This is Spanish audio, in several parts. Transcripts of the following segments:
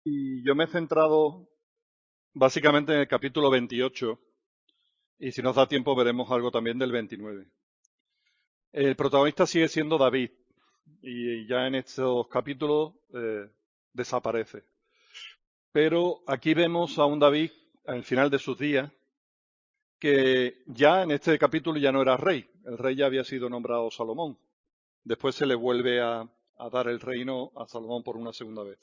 Y yo me he centrado básicamente en el capítulo 28 y si nos da tiempo veremos algo también del 29. El protagonista sigue siendo David y ya en estos capítulos desaparece. Pero aquí vemos a un David al final de sus días que ya en este capítulo ya no era rey. El rey ya había sido nombrado Salomón. Después se le vuelve a dar el reino a Salomón por una segunda vez.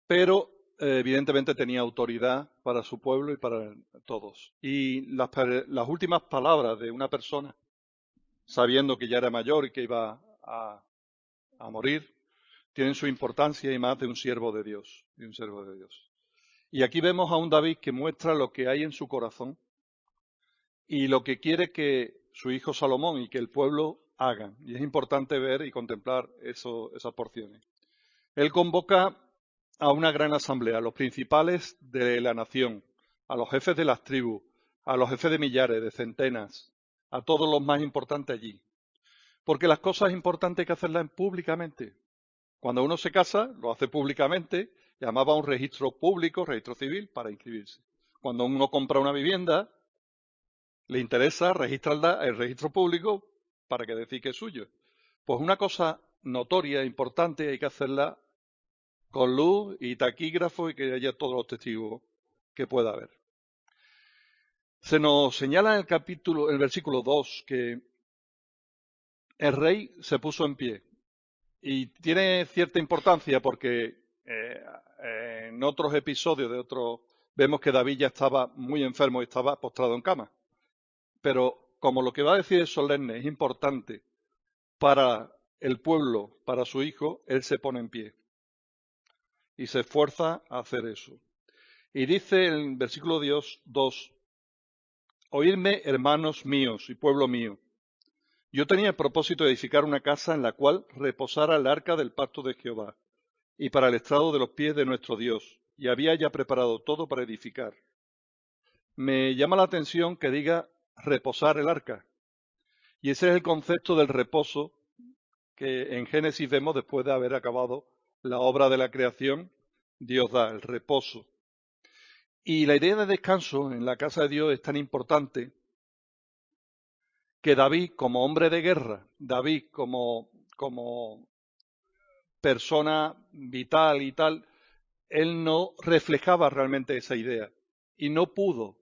Pero evidentemente tenía autoridad para su pueblo y para todos. Y las últimas palabras de una persona, sabiendo que ya era mayor y que iba a morir, tienen su importancia y más de un siervo de Dios, de un siervo de Dios. Y aquí vemos a un David que muestra lo que hay en su corazón y lo que quiere que su hijo Salomón y que el pueblo hagan. Y es importante ver y contemplar esas porciones. Él convoca a una gran asamblea, a los principales de la nación, a los jefes de las tribus, a los jefes de millares, de centenas, a todos los más importantes allí. Porque las cosas importantes hay que hacerlas públicamente. Cuando uno se casa, lo hace públicamente, llamaba a un registro público, registro civil, para inscribirse. Cuando uno compra una vivienda, le interesa registrar el registro público para que decir que es suyo. Pues una cosa notoria, importante, hay que hacerla con luz y taquígrafo y que haya todos los testigos que pueda haber. Se nos señala en el versículo 2, que el rey se puso en pie. Y tiene cierta importancia porque en otros episodios vemos que David ya estaba muy enfermo y estaba postrado en cama. Pero como lo que va a decir es solemne, es importante para el pueblo, para su hijo, él se pone en pie y se esfuerza a hacer eso. Y dice en el versículo 2, oídme, hermanos míos y pueblo mío. Yo tenía el propósito de edificar una casa en la cual reposara el arca del pacto de Jehová, y para el estrado de los pies de nuestro Dios, y había ya preparado todo para edificar. Me llama la atención que diga reposar el arca, y ese es el concepto del reposo que en Génesis vemos después de haber acabado la obra de la creación, Dios da el reposo. Y la idea de descanso en la casa de Dios es tan importante que David, como hombre de guerra, David como persona vital y tal, él no reflejaba realmente esa idea y no pudo,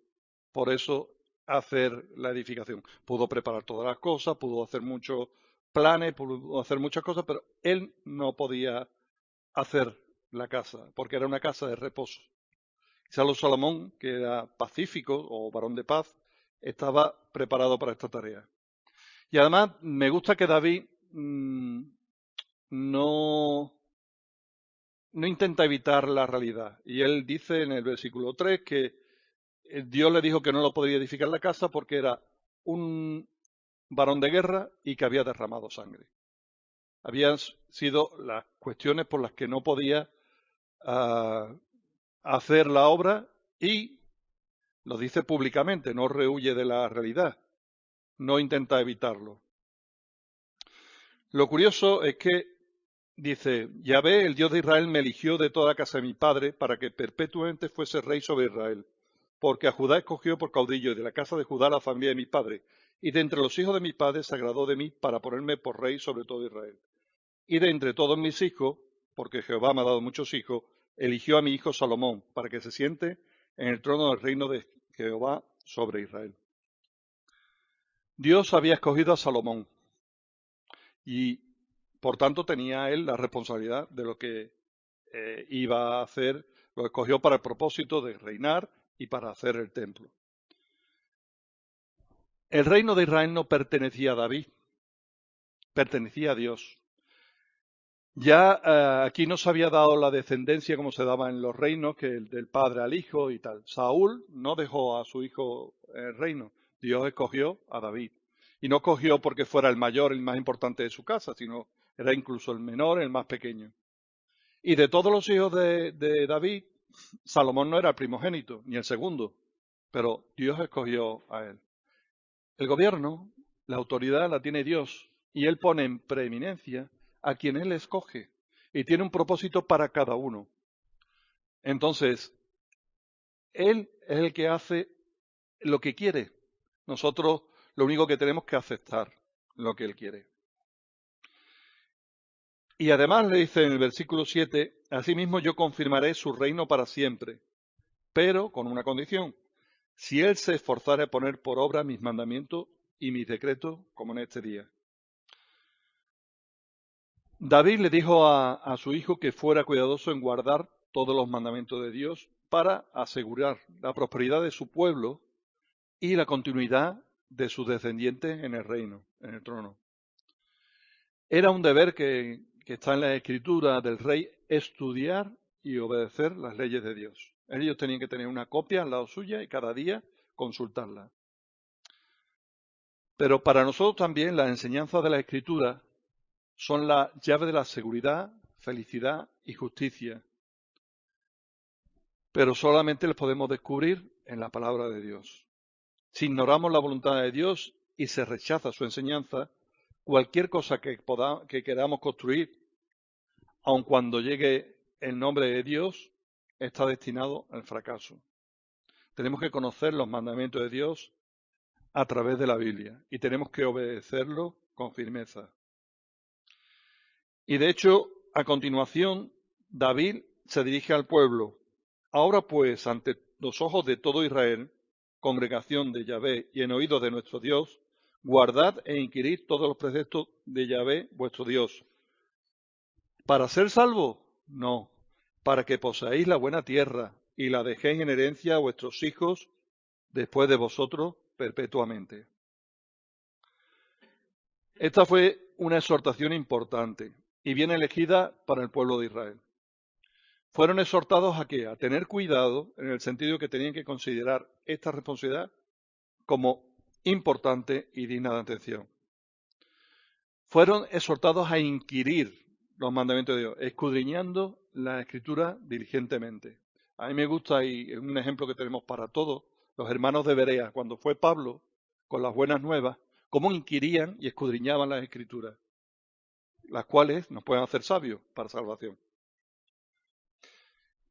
por eso, hacer la edificación. Pudo preparar todas las cosas, pudo hacer muchos planes, pudo hacer muchas cosas, pero él no podía hacer la casa, porque era una casa de reposo. Salomón, que era pacífico o varón de paz, estaba preparado para esta tarea. Y además me gusta que David no intenta evitar la realidad. Y él dice en el versículo 3 que Dios le dijo que no lo podría edificar la casa porque era un varón de guerra y que había derramado sangre. Habían sido las cuestiones por las que no podía hacer la obra y lo dice públicamente, no rehúye de la realidad, no intenta evitarlo. Lo curioso es que dice, Yahvé, el Dios de Israel, me eligió de toda casa de mi padre para que perpetuamente fuese rey sobre Israel, porque a Judá escogió por caudillo y de la casa de Judá la familia de mi padre, y de entre los hijos de mi padre se agradó de mí para ponerme por rey sobre todo Israel. Y de entre todos mis hijos, porque Jehová me ha dado muchos hijos, eligió a mi hijo Salomón para que se siente en el trono del reino de Jehová sobre Israel. Dios había escogido a Salomón y por tanto tenía él la responsabilidad de lo que iba a hacer, lo escogió para el propósito de reinar y para hacer el templo. El reino de Israel no pertenecía a David, pertenecía a Dios. Ya aquí no se había dado la descendencia como se daba en los reinos, que del padre al hijo y tal. Saúl no dejó a su hijo el reino, Dios escogió a David. Y no escogió porque fuera el mayor, el más importante de su casa, sino era incluso el menor, el más pequeño. Y de todos los hijos de David, Salomón no era el primogénito, ni el segundo, pero Dios escogió a él. El gobierno, la autoridad la tiene Dios, y Él pone en preeminencia a quien Él escoge, y tiene un propósito para cada uno. Entonces, Él es el que hace lo que quiere. Nosotros lo único que tenemos que aceptar lo que Él quiere. Y además le dice en el versículo 7, asimismo yo confirmaré su reino para siempre, pero con una condición, si Él se esforzara a poner por obra mis mandamientos y mis decretos, como en este día. David le dijo a su hijo que fuera cuidadoso en guardar todos los mandamientos de Dios para asegurar la prosperidad de su pueblo y la continuidad de sus descendientes en el reino, en el trono. Era un deber que está en la escritura del rey estudiar y obedecer las leyes de Dios. Ellos tenían que tener una copia al lado suya y cada día consultarla. Pero para nosotros también las enseñanzas de la escritura son la llave de la seguridad, felicidad y justicia. Pero solamente las podemos descubrir en la palabra de Dios. Si ignoramos la voluntad de Dios y se rechaza su enseñanza, cualquier cosa que queramos construir, aun cuando llegue el nombre de Dios, está destinado al fracaso. Tenemos que conocer los mandamientos de Dios a través de la Biblia y tenemos que obedecerlo con firmeza. Y de hecho, a continuación, David se dirige al pueblo. Ahora pues, ante los ojos de todo Israel, congregación de Yahvé y en oídos de nuestro Dios, guardad e inquirid todos los preceptos de Yahvé, vuestro Dios. ¿Para ser salvo? No, para que poseáis la buena tierra y la dejéis en herencia a vuestros hijos después de vosotros perpetuamente. Esta fue una exhortación importante y bien elegida para el pueblo de Israel. Fueron exhortados a qué? A tener cuidado en el sentido que tenían que considerar esta responsabilidad como importante y digna de atención. Fueron exhortados a inquirir los mandamientos de Dios, escudriñando la Escritura diligentemente. A mí me gusta, y es un ejemplo que tenemos para todos, los hermanos de Berea, cuando fue Pablo con las buenas nuevas, cómo inquirían y escudriñaban las Escrituras, las cuales nos pueden hacer sabios para salvación.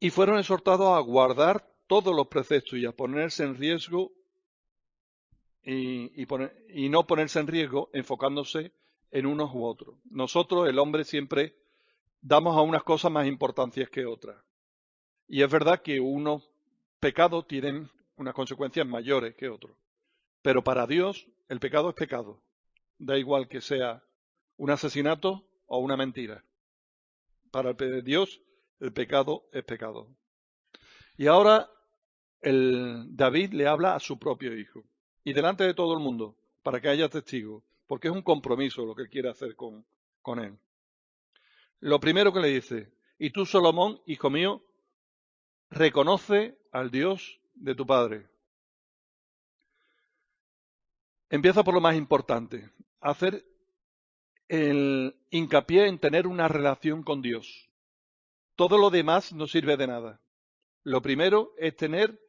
Y fueron exhortados a guardar todos los preceptos y a ponerse en riesgo y no ponerse en riesgo enfocándose en unos u otros. Nosotros, el hombre, siempre damos a unas cosas más importancia que otras. Y es verdad que unos pecados tienen unas consecuencias mayores que otros. Pero para Dios, el pecado es pecado. Da igual que sea un asesinato o una mentira. Para Dios, el pecado es pecado. Y ahora David le habla a su propio hijo. Y delante de todo el mundo, para que haya testigos. Porque es un compromiso lo que quiere hacer con él. Lo primero que le dice, y tú, Salomón, hijo mío, reconoce al Dios de tu padre. Empieza por lo más importante, hacer el hincapié en tener una relación con Dios. Todo lo demás no sirve de nada. Lo primero es tener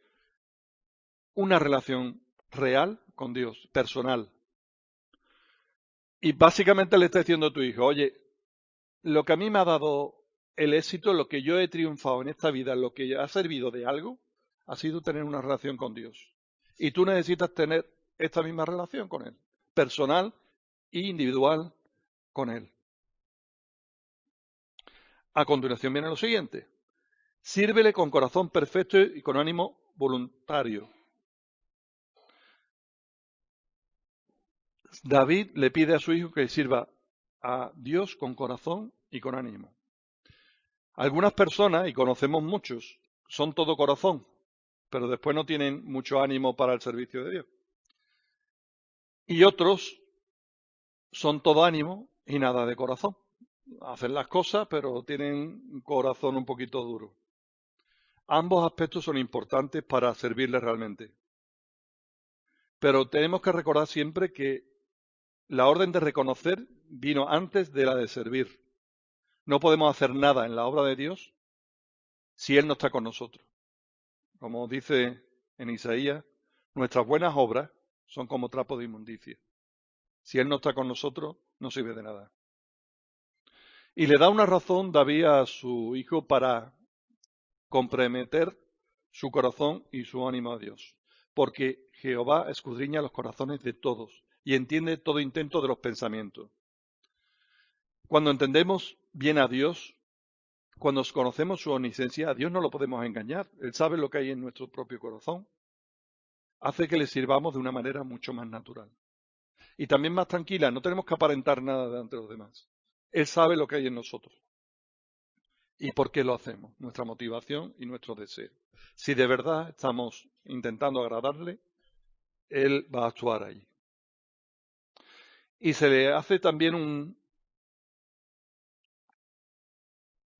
una relación real con Dios, personal. Y básicamente le está diciendo a tu hijo, oye, lo que a mí me ha dado el éxito, lo que yo he triunfado en esta vida, lo que ha servido de algo, ha sido tener una relación con Dios. Y tú necesitas tener esta misma relación con Él, personal e individual con Él. A continuación viene lo siguiente. Sírvele con corazón perfecto y con ánimo voluntario. David le pide a su hijo que sirva a Dios con corazón y con ánimo. Algunas personas, y conocemos muchos, son todo corazón, pero después no tienen mucho ánimo para el servicio de Dios. Y otros son todo ánimo y nada de corazón. Hacen las cosas, pero tienen un corazón un poquito duro. Ambos aspectos son importantes para servirle realmente. Pero tenemos que recordar siempre que la orden de reconocer vino antes de la de servir. No podemos hacer nada en la obra de Dios si Él no está con nosotros. Como dice en Isaías, nuestras buenas obras son como trapos de inmundicia. Si Él no está con nosotros, no sirve de nada. Y le da una razón David a su hijo para comprometer su corazón y su ánimo a Dios, porque Jehová escudriña los corazones de todos y entiende todo intento de los pensamientos. Cuando entendemos bien a Dios, cuando conocemos su omnisciencia, a Dios no lo podemos engañar. Él sabe lo que hay en nuestro propio corazón. Hace que le sirvamos de una manera mucho más natural. Y también más tranquila, no tenemos que aparentar nada delante de los demás. Él sabe lo que hay en nosotros. ¿Y por qué lo hacemos? Nuestra motivación y nuestro deseo. Si de verdad estamos intentando agradarle, Él va a actuar ahí. Y se le hace también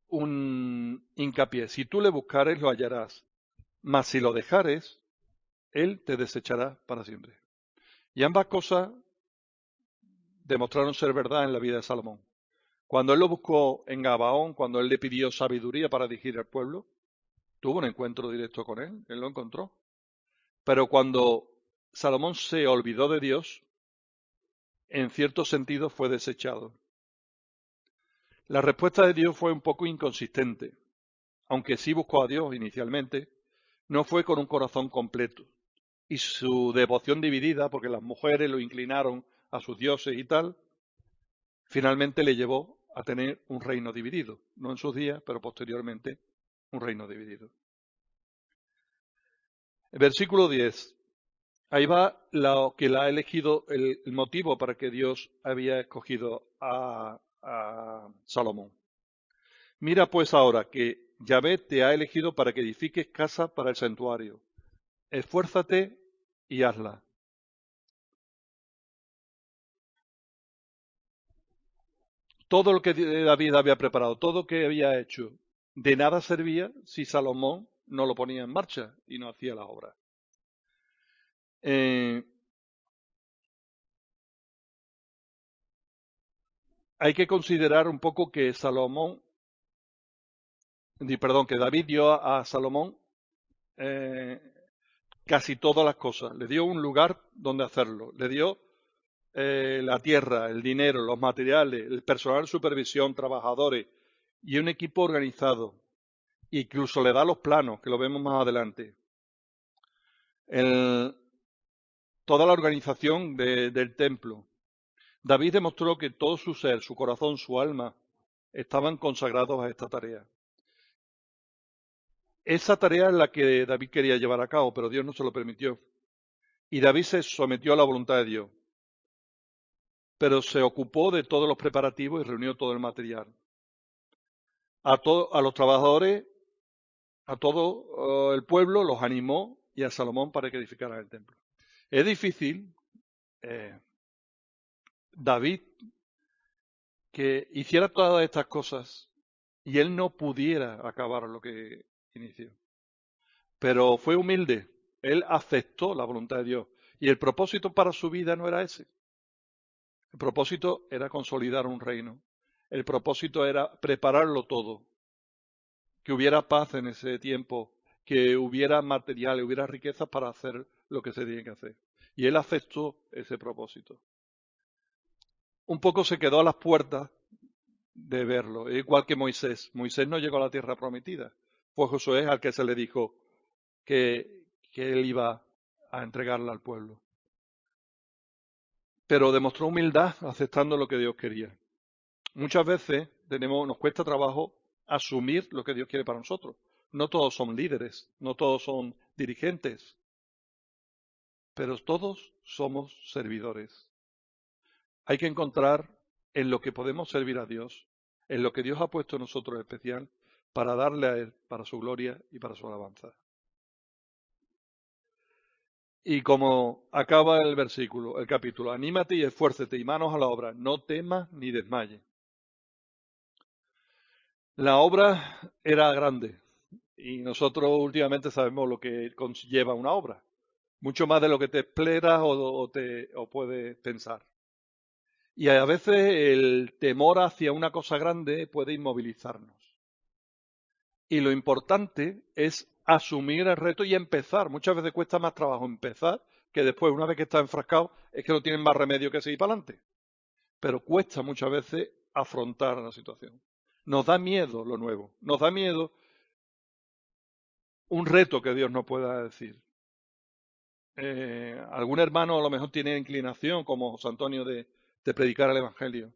un hincapié. Si tú le buscares, lo hallarás. Mas si lo dejares, Él te desechará para siempre. Y ambas cosas demostraron ser verdad en la vida de Salomón. Cuando él lo buscó en Gabaón, cuando él le pidió sabiduría para dirigir al pueblo, tuvo un encuentro directo con él lo encontró. Pero cuando Salomón se olvidó de Dios, en cierto sentido fue desechado. La respuesta de Dios fue un poco inconsistente. Aunque sí buscó a Dios inicialmente, no fue con un corazón completo. Y su devoción dividida, porque las mujeres lo inclinaron a sus dioses y tal, finalmente le llevó a tener un reino dividido. No en sus días, pero posteriormente un reino dividido. El versículo 10. Ahí va lo que la ha elegido, el motivo para que Dios había escogido a Salomón. Mira pues ahora que Yahvé te ha elegido para que edifiques casa para el santuario. Esfuérzate y hazla. Todo lo que David había preparado, todo lo que había hecho, de nada servía si Salomón no lo ponía en marcha y no hacía la obra. Hay que considerar un poco que que David dio a Salomón casi todas las cosas. Le dio un lugar donde hacerlo. Le dio la tierra, el dinero, los materiales, el personal de supervisión, trabajadores y un equipo organizado. Incluso le da los planos, que lo vemos más adelante. Toda la organización del templo. David demostró que todo su ser, su corazón, su alma, estaban consagrados a esta tarea. Esa tarea es la que David quería llevar a cabo, pero Dios no se lo permitió. Y David se sometió a la voluntad de Dios. Pero se ocupó de todos los preparativos y reunió todo el material. A los trabajadores, a todo el pueblo, los animó y a Salomón para que edificaran el templo. Es difícil, David, que hiciera todas estas cosas y él no pudiera acabar lo que inició. Pero fue humilde, él aceptó la voluntad de Dios y el propósito para su vida no era ese. El propósito era consolidar un reino. El propósito era prepararlo todo. Que hubiera paz en ese tiempo, que hubiera materiales, hubiera riquezas para hacer lo que se tiene que hacer. Y él aceptó ese propósito. Un poco se quedó a las puertas de verlo, igual que Moisés. Moisés no llegó a la tierra prometida. Fue Josué al que se le dijo que él iba a entregarla al pueblo. Pero demostró humildad aceptando lo que Dios quería. Muchas veces nos cuesta trabajo asumir lo que Dios quiere para nosotros. No todos son líderes, no todos son dirigentes, pero todos somos servidores. Hay que encontrar en lo que podemos servir a Dios, en lo que Dios ha puesto en nosotros especial, para darle a Él, para su gloria y para su alabanza. Y como acaba el capítulo, anímate y esfuércete y manos a la obra, no temas ni desmayes. La obra era grande y nosotros últimamente sabemos lo que conlleva una obra, mucho más de lo que te esperas o puedes pensar. Y a veces el temor hacia una cosa grande puede inmovilizarnos. Y lo importante es asumir el reto y empezar. Muchas veces cuesta más trabajo empezar que después, una vez que estás enfrascado, es que no tienes más remedio que seguir para adelante. Pero cuesta muchas veces afrontar la situación. Nos da miedo lo nuevo, nos da miedo un reto que Dios no pueda decir. Algún hermano a lo mejor tiene inclinación, como José Antonio, de predicar el Evangelio.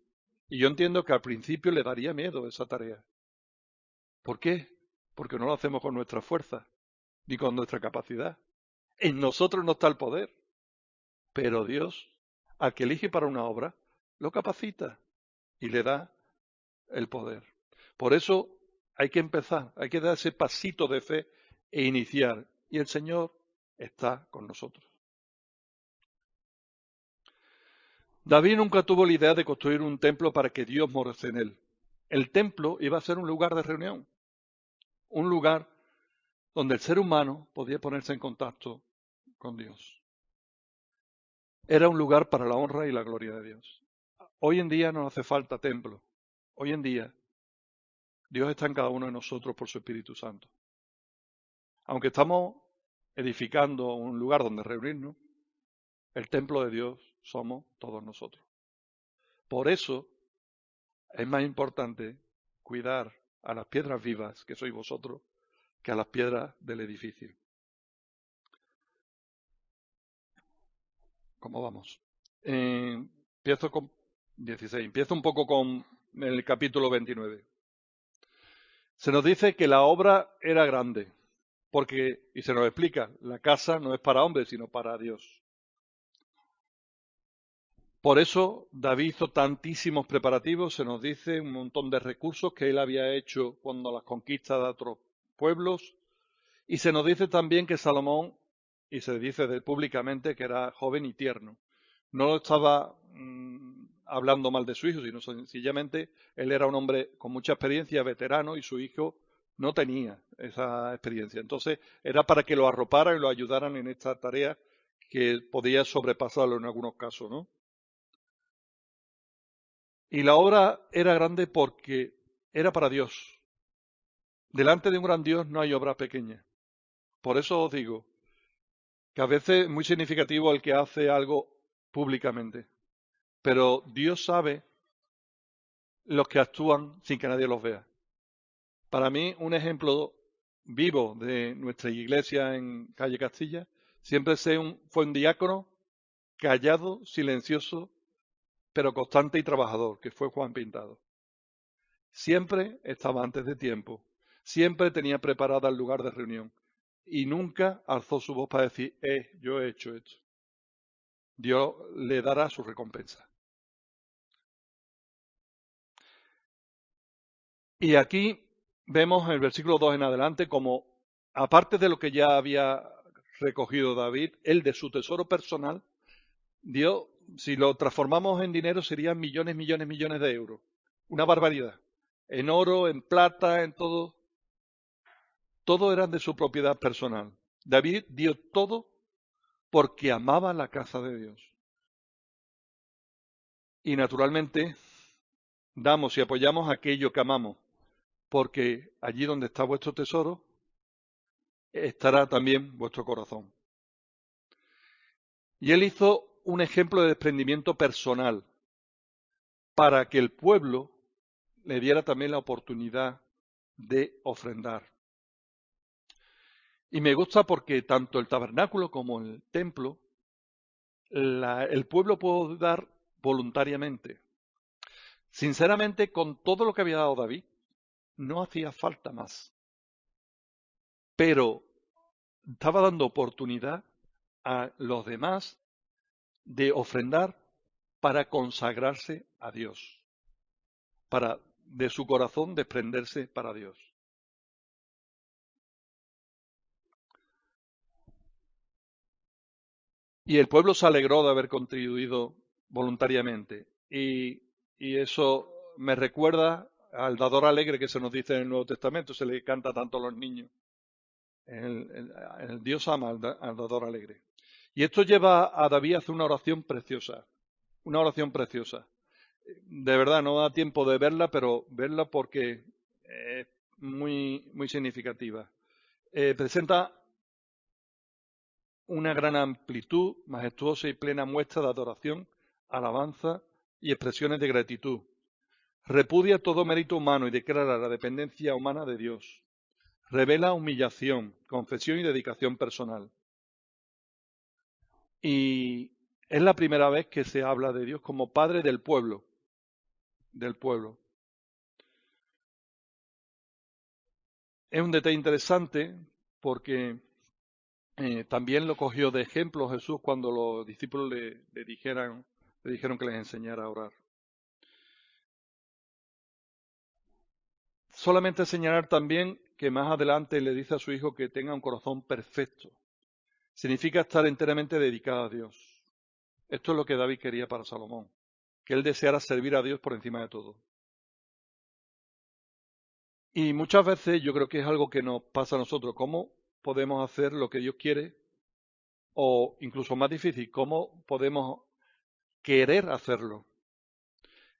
Y yo entiendo que al principio le daría miedo esa tarea. ¿Por qué? Porque no lo hacemos con nuestra fuerza, ni con nuestra capacidad. En nosotros no está el poder. Pero Dios, al que elige para una obra, lo capacita y le da el poder. Por eso hay que empezar, hay que dar ese pasito de fe e iniciar. Y el Señor está con nosotros. David nunca tuvo la idea de construir un templo para que Dios morase en él. El templo iba a ser un lugar de reunión, un lugar donde el ser humano podía ponerse en contacto con Dios. Era un lugar para la honra y la gloria de Dios. Hoy en día no hace falta templo. Hoy en día Dios está en cada uno de nosotros por su Espíritu Santo. Aunque estamos edificando un lugar donde reunirnos, el templo de Dios somos todos nosotros. Por eso es más importante cuidar a las piedras vivas, que sois vosotros, que a las piedras del edificio. ¿Cómo vamos? Empiezo con 16. Empiezo un poco con el capítulo 29. Se nos dice que la obra era grande, porque, y se nos explica, la casa no es para hombres, sino para Dios. Por eso David hizo tantísimos preparativos, se nos dice un montón de recursos que él había hecho cuando las conquistas de otros pueblos, y se nos dice también que Salomón, y se dice públicamente que era joven y tierno. No estaba hablando mal de su hijo, sino sencillamente él era un hombre con mucha experiencia, veterano, y su hijo no tenía esa experiencia. Entonces era para que lo arroparan y lo ayudaran en esta tarea que podía sobrepasarlo en algunos casos, ¿no? Y la obra era grande porque era para Dios. Delante de un gran Dios no hay obra pequeña. Por eso os digo que a veces es muy significativo el que hace algo públicamente. Pero Dios sabe los que actúan sin que nadie los vea. Para mí, un ejemplo vivo de nuestra iglesia en Calle Castilla, siempre fue un diácono callado, silencioso, pero constante y trabajador, que fue Juan Pintado. Siempre estaba antes de tiempo, siempre tenía preparada el lugar de reunión y nunca alzó su voz para decir, yo he hecho esto. Dios le dará su recompensa. Y aquí vemos en el versículo 2 en adelante como, aparte de lo que ya había recogido David, él de su tesoro personal, dio, si lo transformamos en dinero, serían millones, millones, millones de euros. Una barbaridad. En oro, en plata, en todo. Todo eran de su propiedad personal. David dio todo porque amaba la casa de Dios. Y naturalmente damos y apoyamos aquello que amamos, porque allí donde está vuestro tesoro, estará también vuestro corazón. Y él hizo un ejemplo de desprendimiento personal para que el pueblo le diera también la oportunidad de ofrendar. Y me gusta porque tanto el tabernáculo como el templo, el pueblo puede dar voluntariamente. Sinceramente, con todo lo que había dado David, no hacía falta más. Pero estaba dando oportunidad a los demás de ofrendar para consagrarse a Dios, para de su corazón desprenderse para Dios. Y el pueblo se alegró de haber contribuido voluntariamente. Y eso me recuerda al dador alegre que se nos dice en el Nuevo Testamento, se le canta tanto a los niños. El Dios ama al dador alegre. Y esto lleva a David a hacer una oración preciosa. Una oración preciosa. De verdad, no da tiempo de verla, pero verla porque es muy, muy significativa. Presenta una gran amplitud, majestuosa y plena muestra de adoración, alabanza y expresiones de gratitud. Repudia todo mérito humano y declara la dependencia humana de Dios. revela humillación, confesión y dedicación personal. Y es la primera vez que se habla de Dios como Padre del pueblo, del pueblo. Es un detalle interesante porque también lo cogió de ejemplo Jesús cuando los discípulos le dijeron que les enseñara a orar. Solamente señalar también que más adelante le dice a su hijo que tenga un corazón perfecto. Significa estar enteramente dedicado a Dios. Esto es lo que David quería para Salomón, que él deseara servir a Dios por encima de todo. Y muchas veces yo creo que es algo que nos pasa a nosotros. ¿Cómo podemos hacer lo que Dios quiere? O incluso más difícil, ¿cómo podemos querer hacerlo?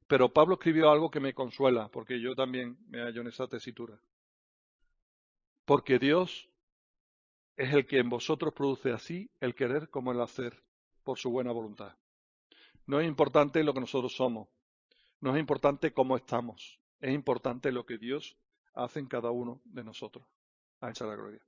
Pero Pablo escribió algo que me consuela, porque yo también me hallo en esa tesitura. Porque Dios es el que en vosotros produce así el querer como el hacer, por su buena voluntad. No es importante lo que nosotros somos, no es importante cómo estamos, es importante lo que Dios hace en cada uno de nosotros. A esa es la gloria.